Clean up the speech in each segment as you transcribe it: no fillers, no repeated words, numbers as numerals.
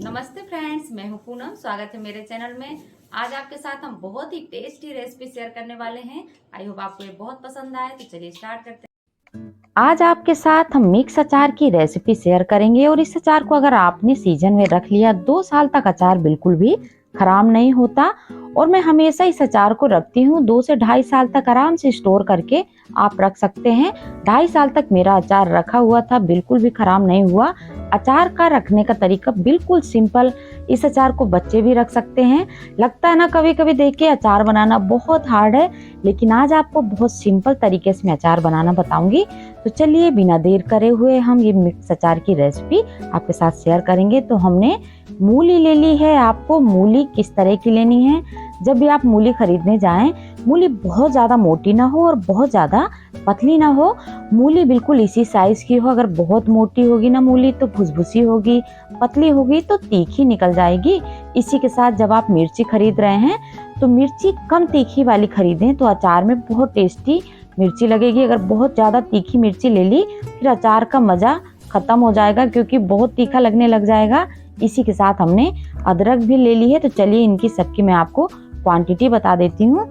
नमस्ते फ्रेंड्स, मैं हूं पूनम। स्वागत है मेरे चैनल में। आज आपके साथ हम बहुत ही टेस्टी रेसिपी शेयर करने वाले हैं। आई होप आपको ये बहुत पसंद आए। तो चलिए स्टार्ट करते हैं। आज आपके साथ हम मिक्स अचार की रेसिपी शेयर करेंगे और इस अचार को अगर आपने सीजन में रख लिया 2 साल तक अचार बिल्कुल भी खराब नहीं होता। और मैं हमेशा इस अचार को रखती हूँ 2 से 2.5 साल तक आराम से स्टोर करके आप रख सकते हैं। 2.5 साल तक मेरा अचार रखा हुआ था, बिल्कुल भी खराब नहीं हुआ। अचार का रखने का तरीका बिल्कुल सिंपल। इस अचार को बच्चे भी रख सकते हैं। लगता है ना कभी कभी देखिए अचार बनाना बहुत हार्ड है, लेकिन आज आपको बहुत सिंपल तरीके से मैं अचार बनाना बताऊंगी। तो चलिए बिना देर करे हुए हम ये मिक्स अचार की रेसिपी आपके साथ शेयर करेंगे। तो हमने मूली ले ली है। आपको मूली किस तरह की लेनी है? जब भी आप मूली खरीदने जाएं, मूली बहुत ज्यादा मोटी ना हो और बहुत ज्यादा पतली ना हो। मूली बिल्कुल इसी साइज की हो। अगर बहुत मोटी होगी ना मूली तो भुसभुसी होगी, पतली होगी तो तीखी निकल जाएगी। इसी के साथ जब आप मिर्ची खरीद रहे हैं तो मिर्ची कम तीखी वाली खरीदें, तो अचार में बहुत टेस्टी मिर्ची लगेगी। अगर बहुत ज्यादा तीखी मिर्ची ले ली फिर अचार का मजा खत्म हो जाएगा, क्योंकि बहुत तीखा लगने लग जाएगा। इसी के साथ हमने अदरक भी ले ली है। तो चलिए इनकी सबकी मैं आपको क्वांटिटी बता देती हूँ।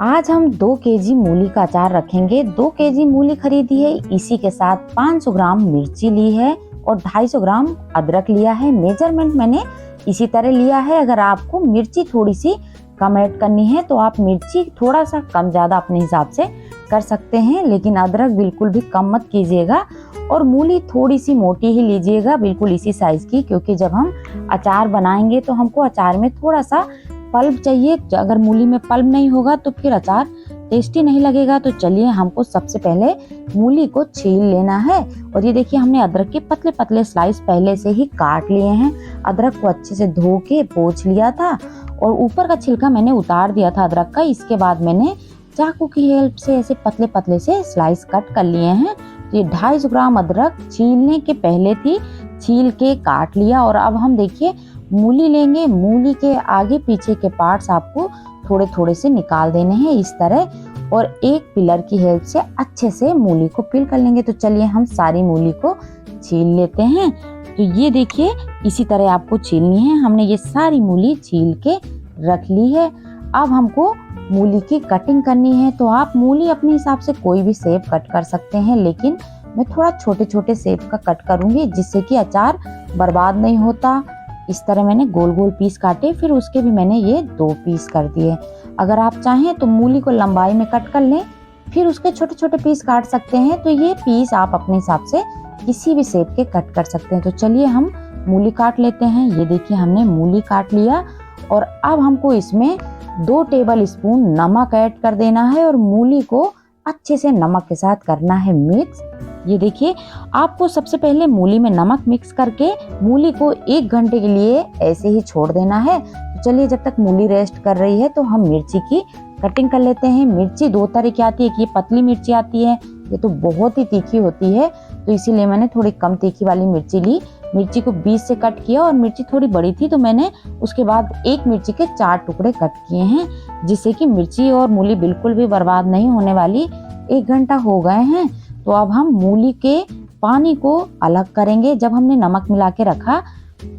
आज हम 2 केजी मूली का अचार रखेंगे। 2 केजी मूली खरीदी है। इसी के साथ 500 ग्राम मिर्ची ली है और 250 ग्राम अदरक लिया है। मेजरमेंट मैंने इसी तरह लिया है। अगर आपको मिर्ची थोड़ी सी कम ऐड करनी है तो आप मिर्ची थोड़ा सा कम ज्यादा अपने हिसाब से कर सकते हैं, लेकिन अदरक बिल्कुल भी कम मत कीजिएगा। और मूली थोड़ी सी मोटी ही लीजिएगा, बिल्कुल इसी साइज की, क्योंकि जब हम अचार बनाएंगे तो हमको अचार में थोड़ा सा पल्प चाहिए। अगर मूली में पल्प नहीं होगा तो फिर अचार टेस्टी नहीं लगेगा। तो चलिए हमको सबसे पहले मूली को छील लेना है। और ये देखिए हमने अदरक के पतले पतले स्लाइस पहले से ही काट लिए हैं। अदरक को अच्छे से धो के पोंछ लिया था और ऊपर का छिलका मैंने उतार दिया था अदरक का। इसके बाद मैंने चाकू की हेल्प से ऐसे पतले पतले से स्लाइस कट कर लिए हैं। तो ये 250 ग्राम अदरक छीलने के पहले थी, छील के काट लिया। और अब हम देखिए मूली लेंगे। मूली के आगे पीछे के पार्ट्स आपको थोड़े थोड़े से निकाल देने हैं इस तरह, और एक पिलर की हेल्प से अच्छे से मूली को पील कर लेंगे। तो चलिए हम सारी मूली को छील लेते हैं। तो ये देखिए इसी तरह आपको छीलनी है। हमने ये सारी मूली छील के रख ली है। अब हमको मूली की कटिंग करनी है। तो आप मूली अपने हिसाब से कोई भी शेप कट कर सकते हैं, लेकिन मैं थोड़ा छोटे छोटे शेप का कट करूंगी जिससे कि अचार बर्बाद नहीं होता। इस तरह मैंने गोल गोल पीस काटे, फिर उसके भी मैंने ये 2 पीस कर दिए। अगर आप चाहें तो मूली को लंबाई में कट कर लें, फिर उसके छोटे छोटे पीस काट सकते हैं। तो ये पीस आप अपने हिसाब से किसी भी शेप के कट कर सकते हैं। तो चलिए हम मूली काट लेते हैं। ये देखिए हमने मूली काट लिया और अब हमको इसमें 2 टेबल स्पून नमक ऐड कर देना है और मूली को अच्छे से नमक के साथ करना है मिक्स। ये देखिए आपको सबसे पहले मूली में नमक मिक्स करके मूली को 1 घंटे के लिए ऐसे ही छोड़ देना है। तो चलिए जब तक मूली रेस्ट कर रही है तो हम मिर्ची की कटिंग कर लेते हैं। मिर्ची 2 तरह की आती है। एक ये पतली मिर्ची आती है, ये तो बहुत ही तीखी होती है, तो इसीलिए मैंने थोड़ी कम तीखी वाली मिर्ची ली। मिर्ची को बीच से कट किया और मिर्ची थोड़ी बड़ी थी तो मैंने उसके बाद एक मिर्ची के 4 टुकड़े कट किए हैं, जिससे कि मिर्ची और मूली बिल्कुल भी बर्बाद नहीं होने वाली। 1 घंटा हो गए हैं। तो अब हम मूली के पानी को अलग करेंगे। जब हमने नमक मिला के रखा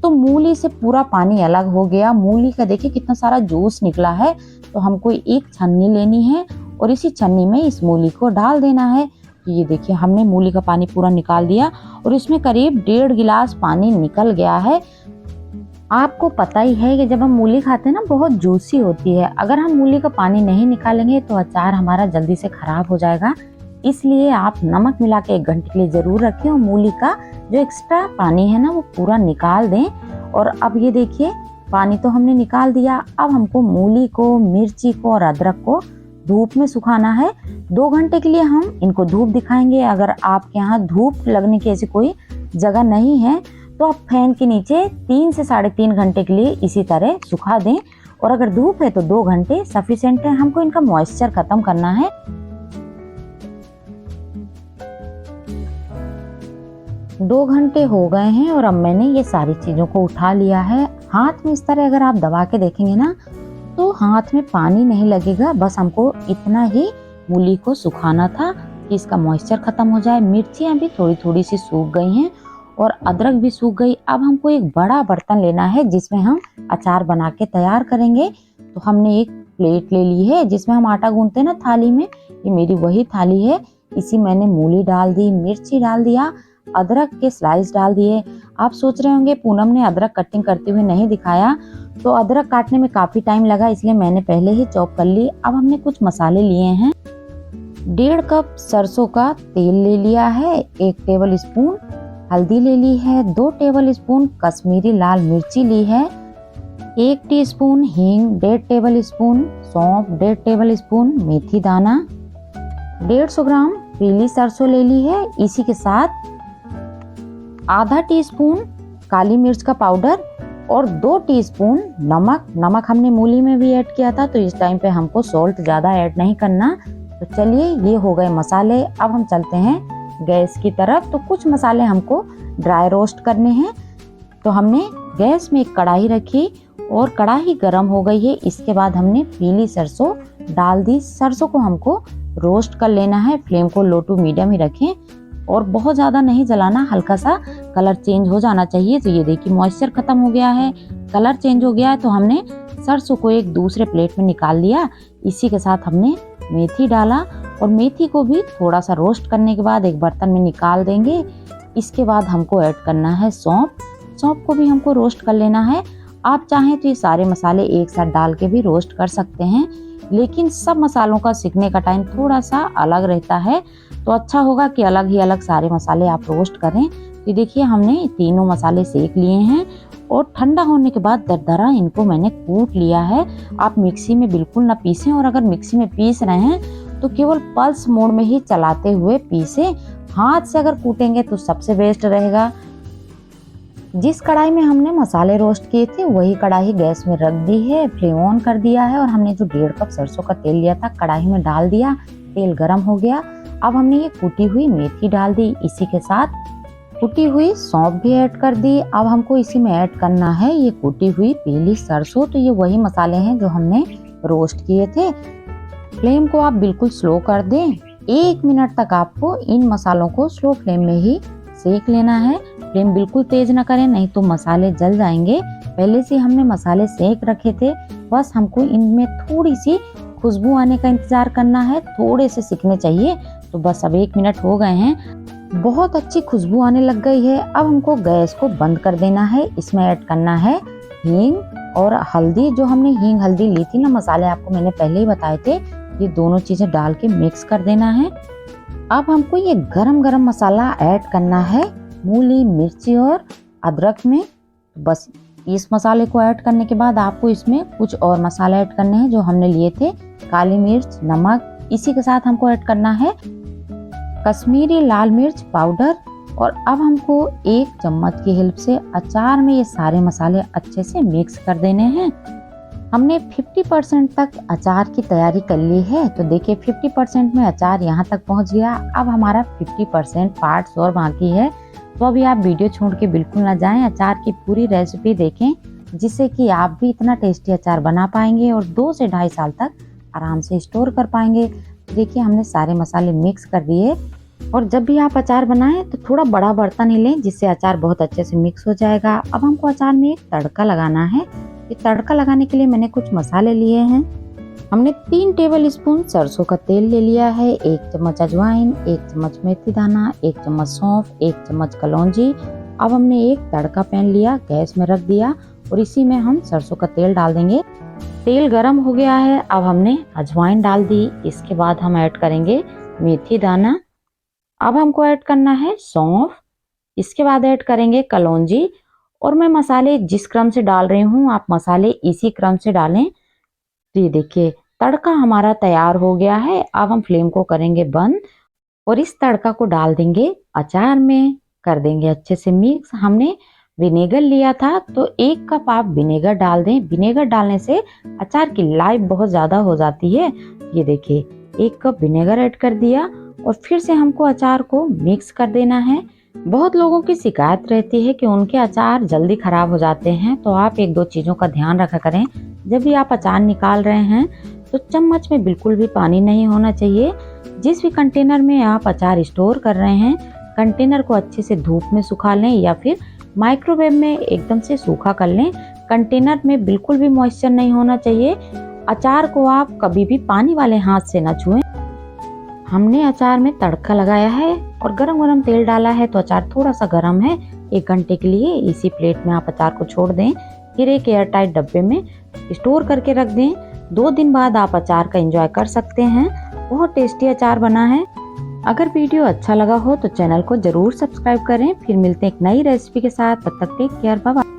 तो मूली से पूरा पानी अलग हो गया। मूली का देखिए कितना सारा जूस निकला है। तो हमको एक छन्नी लेनी है और इसी छन्नी में इस मूली को डाल देना है। तो ये देखिए हमने मूली का पानी पूरा निकाल दिया और इसमें करीब 1.5 गिलास पानी निकल गया है। आपको पता ही है कि जब हम मूली खाते हैं ना बहुत जूसी होती है। अगर हम मूली का पानी नहीं निकालेंगे तो अचार हमारा जल्दी से खराब हो जाएगा। इसलिए आप नमक मिला के 1 घंटे के लिए जरूर रखें और मूली का जो एक्स्ट्रा पानी है ना वो पूरा निकाल दें। और अब ये देखिए पानी तो हमने निकाल दिया। अब हमको मूली को, मिर्ची को और अदरक को धूप में सुखाना है। 2 घंटे के लिए हम इनको धूप दिखाएंगे। अगर आपके यहाँ धूप लगने की ऐसी कोई जगह नहीं है तो आप फैन के नीचे 3 से 3.5 घंटे के लिए इसी तरह सुखा दें। और अगर धूप है तो 2 घंटे सफिशिएंट है। हमको इनका मॉइस्चर खत्म करना है। 2 घंटे हो गए हैं और अब मैंने ये सारी चीजों को उठा लिया है। हाथ में इस तरह अगर आप दबा के देखेंगे ना तो हाथ में पानी नहीं लगेगा। बस हमको इतना ही मूली को सुखाना था कि इसका मॉइस्चर खत्म हो जाए। मिर्चियाँ भी थोड़ी थोड़ी सी सूख गई हैं और अदरक भी सूख गई। अब हमको एक बड़ा बर्तन लेना है जिसमें हम अचार बना के तैयार करेंगे। तो हमने एक प्लेट ले ली है जिसमें हम आटा गूंथते हैं ना थाली में, ये मेरी वही थाली है। इसी मैंने मूली डाल दी, मिर्ची डाल दिया, अदरक के स्लाइस डाल दिए। आप सोच रहे होंगे पूनम ने अदरक कटिंग करते हुए नहीं दिखाया, तो अदरक काटने में काफी टाइम लगा इसलिए मैंने पहले ही चॉप कर ली। अब हमने कुछ मसाले लिए हैं। 1.5 कप सरसों का तेल ले लिया है, 1 टेबल स्पून हल्दी ले ली है, 2 टेबल स्पून कश्मीरी लाल मिर्ची ली है, 1 टीस्पून हींग, 1.5 टेबल स्पून सौंफ, 1.5 टेबल स्पून मेथी दाना, 150 ग्राम पीली सरसों ले ली है। इसी के साथ आधा टीस्पून काली मिर्च का पाउडर और 2 टीस्पून नमक हमने मूली में भी ऐड किया था, तो इस टाइम पे हमको सॉल्ट ज़्यादा ऐड नहीं करना। तो चलिए ये हो गए मसाले। अब हम चलते हैं गैस की तरफ। तो कुछ मसाले हमको ड्राई रोस्ट करने हैं। तो हमने गैस में एक कढ़ाई रखी और कढ़ाई गर्म हो गई है। इसके बाद हमने पीली सरसों डाल दी। सरसों को हमको रोस्ट कर लेना है। फ्लेम को लो टू मीडियम ही रखें और बहुत ज़्यादा नहीं जलाना, हल्का सा कलर चेंज हो जाना चाहिए। तो ये देखिए मॉइस्चर खत्म हो गया है, कलर चेंज हो गया है। तो हमने सरसों को एक दूसरे प्लेट में निकाल लिया। इसी के साथ हमने मेथी डाला और मेथी को भी थोड़ा सा रोस्ट करने के बाद एक बर्तन में निकाल देंगे। इसके बाद हमको ऐड करना है सौंफ को भी हमको रोस्ट कर लेना है। आप चाहें तो ये सारे मसाले एक साथ डाल के भी रोस्ट कर सकते हैं, लेकिन सब मसालों का सीखने का टाइम थोड़ा सा अलग रहता है, तो अच्छा होगा कि अलग ही अलग सारे मसाले आप रोस्ट करें। तो देखिए हमने तीनों मसाले सेक लिए हैं और ठंडा होने के बाद दरदरा इनको मैंने कूट लिया है। आप मिक्सी में बिल्कुल ना पीसें, और अगर मिक्सी में पीस रहे हैं तो केवल पल्स मोड में ही चलाते हुए पीसें। हाथ से अगर कूटेंगे तो सबसे बेस्ट रहेगा। जिस कढ़ाई में हमने मसाले रोस्ट किए थे वही कढ़ाई गैस में रख दी है, फ्लेम ऑन कर दिया है और हमने जो 1.5 कप सरसों का तेल लिया था कढ़ाई में डाल दिया। तेल गरम हो गया। अब हमने ये कूटी हुई मेथी डाल दी, इसी के साथ कुटी हुई सौंफ भी ऐड कर दी। अब हमको इसी में ऐड करना है ये कुटी हुई पीली सरसों। तो ये वही मसाले हैं जो हमने रोस्ट किए थे। फ्लेम को आप बिल्कुल स्लो कर दें। 1 मिनट तक आपको इन मसालों को स्लो फ्लेम में ही सेक लेना है। फ्लेम बिल्कुल तेज ना करें, नहीं तो मसाले जल जाएंगे। पहले से हमने मसाले सेक रखे थे, बस हमको इनमें थोड़ी सी खुशबू आने का इंतजार करना है, थोड़े से सिकने चाहिए। तो बस अब 1 मिनट हो गए हैं, बहुत अच्छी खुशबू आने लग गई है। अब हमको गैस को बंद कर देना है। इसमें ऐड करना है हींग और हल्दी। जो हमने हींग हल्दी ली थी ना, मसाले आपको मैंने पहले ही बताए थे, ये दोनों चीजें डाल के मिक्स कर देना है। अब हमको ये गरम गरम मसाला ऐड करना है मूली, मिर्ची और अदरक में। बस इस मसाले को ऐड करने के बाद आपको इसमें कुछ और मसाले ऐड करने हैं जो हमने लिए थे, काली मिर्च, नमक। इसी के साथ हमको ऐड करना है कश्मीरी लाल मिर्च पाउडर। और अब हमको 1 चम्मच की हेल्प से अचार में ये सारे मसाले अच्छे से मिक्स कर देने हैं। हमने 50% तक अचार की तैयारी कर ली है। तो देखिए 50% में अचार यहाँ तक पहुँच गया। अब हमारा 50% पार्ट्स और बाकी है। तो अभी आप वीडियो छोड़ के बिल्कुल ना जाएं, अचार की पूरी रेसिपी देखें, जिससे कि आप भी इतना टेस्टी अचार बना पाएंगे और 2 से 2.5 साल तक आराम से स्टोर कर पाएंगे। देखिए हमने सारे मसाले मिक्स कर दिए। और जब भी आप अचार बनाएं तो थोड़ा बड़ा बर्तन ही लें, जिससे अचार बहुत अच्छे से मिक्स हो जाएगा। अब हमको अचार में एक तड़का लगाना है। ये तड़का लगाने के लिए मैंने कुछ मसाले लिए हैं। हमने 3 टेबल स्पून सरसों का तेल ले लिया है, 1 चम्मच अजवाइन, 1 चम्मच मेथी दाना, 1 चम्मच सौंफ, 1 चम्मच कलौंजी। अब हमने एक तड़का पैन लिया, गैस में रख दिया और इसी में हम सरसों का तेल डाल देंगे। तेल गरम हो गया है। अब हमने अजवाइन डाल दी। इसके बाद हम ऐड करेंगे मेथी दाना। अब हमको ऐड करना है सौंफ। इसके बाद ऐड करेंगे कलौंजी। और मैं मसाले जिस क्रम से डाल रही हूँ आप मसाले इसी क्रम से डालें। तो ये देखिए तड़का हमारा तैयार हो गया है। अब हम फ्लेम को करेंगे बंद और इस तड़का को डाल देंगे अचार में, कर देंगे अच्छे से मिक्स। हमने विनेगर लिया था तो 1 कप आप विनेगर डाल दें। विनेगर डालने से अचार की लाइफ बहुत ज़्यादा हो जाती है। ये देखिए 1 कप विनेगर ऐड कर दिया और फिर से हमको अचार को मिक्स कर देना है। बहुत लोगों की शिकायत रहती है कि उनके अचार जल्दी खराब हो जाते हैं, तो आप 1-2 चीज़ों का ध्यान रखा करें। जब भी आप अचार निकाल रहे हैं तो चम्मच में बिल्कुल भी पानी नहीं होना चाहिए। जिस भी कंटेनर में आप अचार स्टोर कर रहे हैं कंटेनर को अच्छे से धूप में सुखा लें या फिर माइक्रोवेव में एकदम से सूखा कर लें। कंटेनर में बिल्कुल भी मॉइस्चर नहीं होना चाहिए। अचार को आप कभी भी पानी वाले हाथ से ना छुएं। हमने अचार में तड़का लगाया है और गरम गरम तेल डाला है, तो अचार थोड़ा सा गरम है। 1 घंटे के लिए इसी प्लेट में आप अचार को छोड़ दें, फिर एक एयर टाइट डब्बे में स्टोर करके रख दें। 2 दिन बाद आप अचार का एंजॉय कर सकते हैं। बहुत टेस्टी अचार बना है। अगर वीडियो अच्छा लगा हो तो चैनल को जरूर सब्सक्राइब करें। फिर मिलते हैं एक नई रेसिपी के साथ। तब तक टेक केयर, बाय बाय।